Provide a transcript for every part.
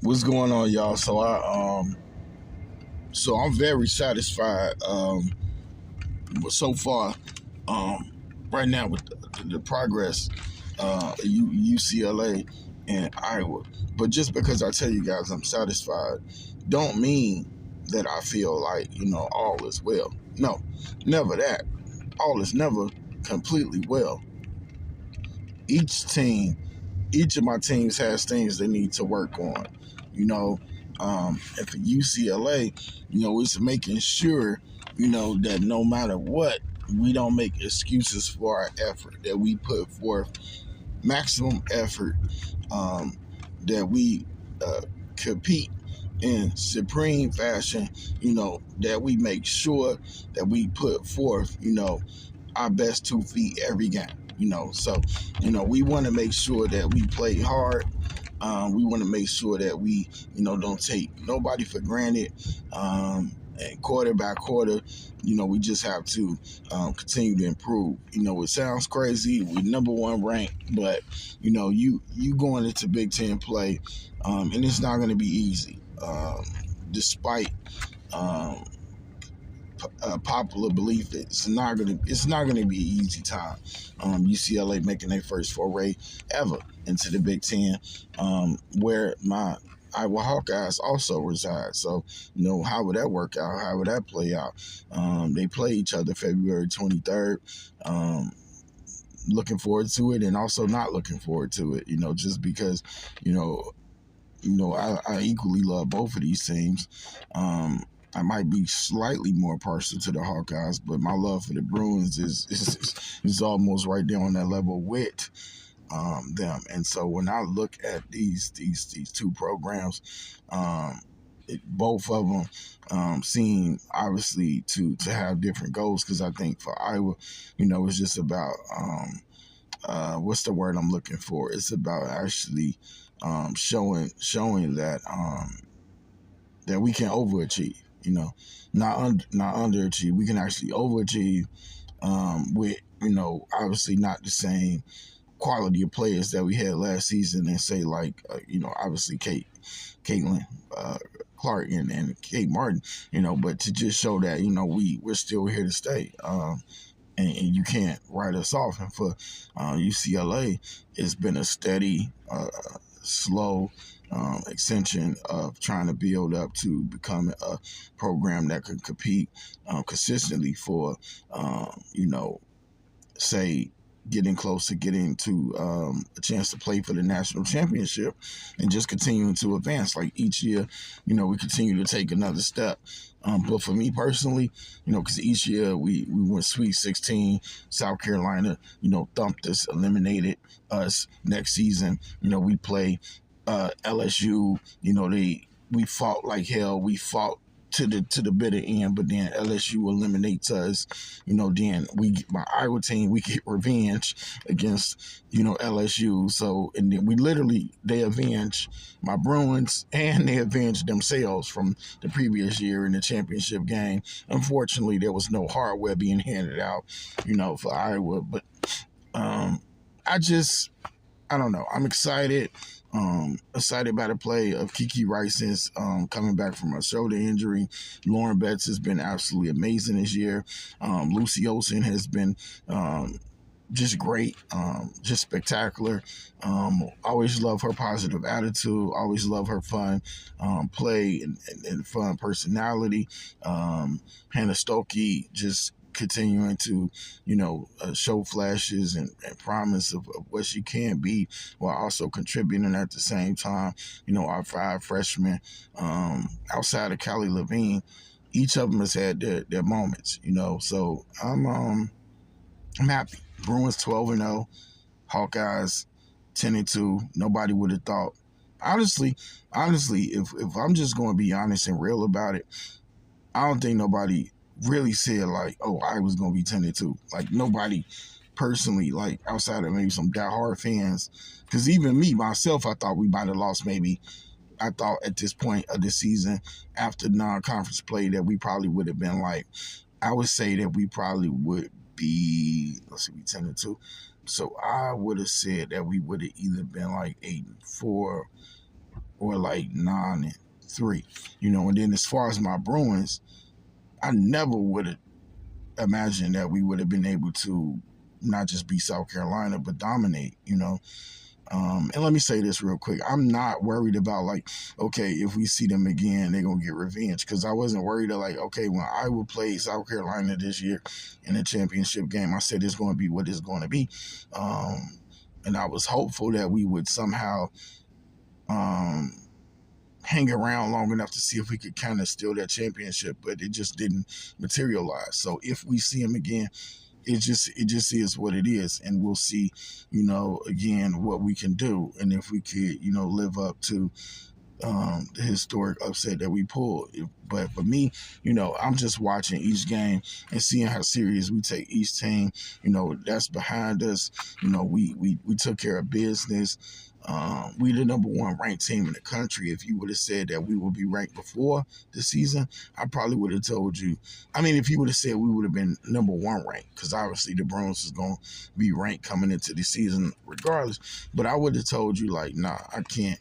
What's going on, y'all? So I'm very satisfied so far um right now with the progress UCLA and Iowa. But just because I tell you guys I'm satisfied, don't mean that I feel like all is well. No, never that. All is never completely well. Each team each of my teams has things they need to work on. You know, and for UCLA, it's making sure, that no matter what, we don't make excuses for our effort, that we put forth maximum effort, um, that we compete in supreme fashion, that we make sure that we put forth, our best 2 feet every game. We want to make sure that we play hard. We want to make sure that we, don't take nobody for granted. And quarter by quarter, we just have to continue to improve. It sounds crazy. We're number one ranked, but you going into Big Ten play, and it's not going to be easy, despite. Um, Popular belief it's not gonna be an easy time. UCLA making their first foray ever into the Big Ten, where my Iowa Hawkeyes also reside. So, how would that work out? How would that play out? They play each other February 23rd. Looking forward to it, and also not looking forward to it. Just because, I equally love both of these teams. I might be slightly more partial to the Hawkeyes, but my love for the Bruins is almost right there on that level with them. And so when I look at these two programs, both of them seem obviously to have different goals. Because I think for Iowa, it's just about what's the word I'm looking for? It's about actually showing that that we can overachieve. Not underachieve. We can actually overachieve with obviously not the same quality of players that we had last season, and say like obviously Caitlin Clark and Kate Martin, but to just show that we're still here to stay. And you can't write us off. And for UCLA, it's been a steady, slow extension of trying to build up to become a program that could compete consistently for, say, getting close to getting to a chance to play for the national championship, and just continuing to advance. Like each year, we continue to take another step. But for me personally, because each year we went Sweet 16, South Carolina, thumped us, eliminated us. Next season, we play LSU. We fought like hell. We fought to the bitter end, but then LSU eliminates us. Then my Iowa team, we get revenge against LSU. So, and then they avenge my Bruins, and they avenge themselves from the previous year in the championship game. Unfortunately, there was no hardware being handed out, for Iowa. But I don't know. I'm excited. Excited by the play of Kiki Rice's coming back from a shoulder injury. Lauren Betts has been absolutely amazing this year. Lucy Olsen has been just great, just spectacular. Always love her positive attitude. Always love her fun play and fun personality. Hannah Stokey just continuing to, show flashes and promise of what she can be, while also contributing at the same time. Our 5 freshmen, outside of Callie Levine, each of them has had their moments. So I'm happy. Bruins 12-0, Hawkeyes 10-2. Nobody would have thought. Honestly, if I'm just going to be honest and real about it, I don't think nobody really said like, oh, I was gonna be 10-2. Like nobody personally, like outside of maybe some diehard fans, because even me myself, I thought we might have lost. Maybe I thought at this point of the season, after non-conference play, that we probably would have been like, I would say that we probably would be, let's see, we 10-2. So I would have said that we would have either been like 8-4 or like 9-3. And then as far as my Bruins, I never would have imagined that we would have been able to not just beat South Carolina but dominate. And let me say this real quick. I'm not worried about like, okay, if we see them again, they're gonna get revenge. Because I wasn't worried that like, okay, when Iowa played South Carolina this year in the championship game, I said it's going to be what it's going to be, and I was hopeful that we would somehow um, hang around long enough to see if we could kind of steal that championship, but it just didn't materialize. So if we see them again, it just is what it is, and we'll see, again what we can do, and if we could, live up to the historic upset that we pulled. But for me, I'm just watching each game and seeing how serious we take each team. That's behind us. We took care of business. We the number one ranked team in the country. If you would have said that we would be ranked before the season, I probably would have told you. I mean, if you would have said we would have been number one ranked, because obviously the Bruins is going to be ranked coming into the season regardless. But I would have told you like, nah, I can't.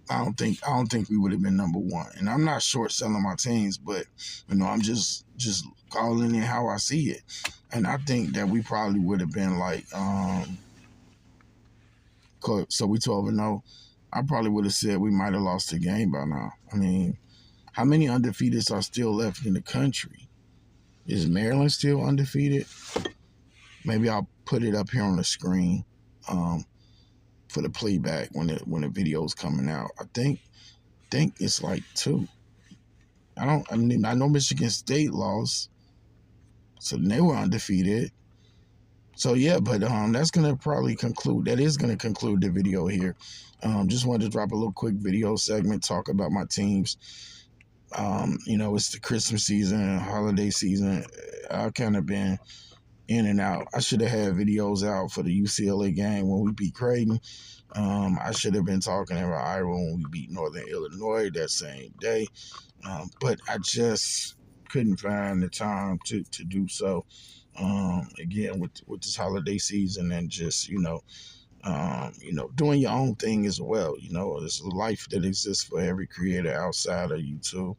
I don't think we would have been number one. And I'm not short selling my teams, but I'm just calling it how I see it. And I think that we probably would have been like so we 12-0. I probably would have said we might have lost the game by now. I mean, how many undefeateds are still left in the country? Is Maryland still undefeated? Maybe I'll put it up here on the screen for the playback when the video's coming out. I think it's like 2. I know Michigan State lost, so they were undefeated. So yeah, but that's gonna probably conclude. That is gonna conclude the video here. Just wanted to drop a little quick video segment, talk about my teams. It's the Christmas season, holiday season. I've kind of been in and out. I should have had videos out for the UCLA game when we beat Creighton. I should have been talking about Iowa when we beat Northern Illinois that same day. But I just couldn't find the time to do so. Again, with this holiday season, and just doing your own thing as well. There's a life that exists for every creator outside of YouTube,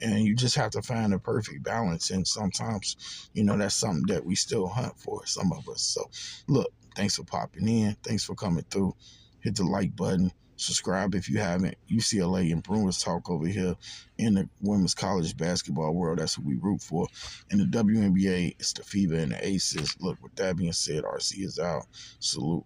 and you just have to find the perfect balance. And sometimes, that's something that we still hunt for, some of us. So, look, thanks for popping in. Thanks for coming through. Hit the like button. Subscribe if you haven't. UCLA and Bruins talk over here in the women's college basketball world. That's what we root for. In the WNBA, it's the FIBA and the Aces. Look, with that being said, RC is out. Salute.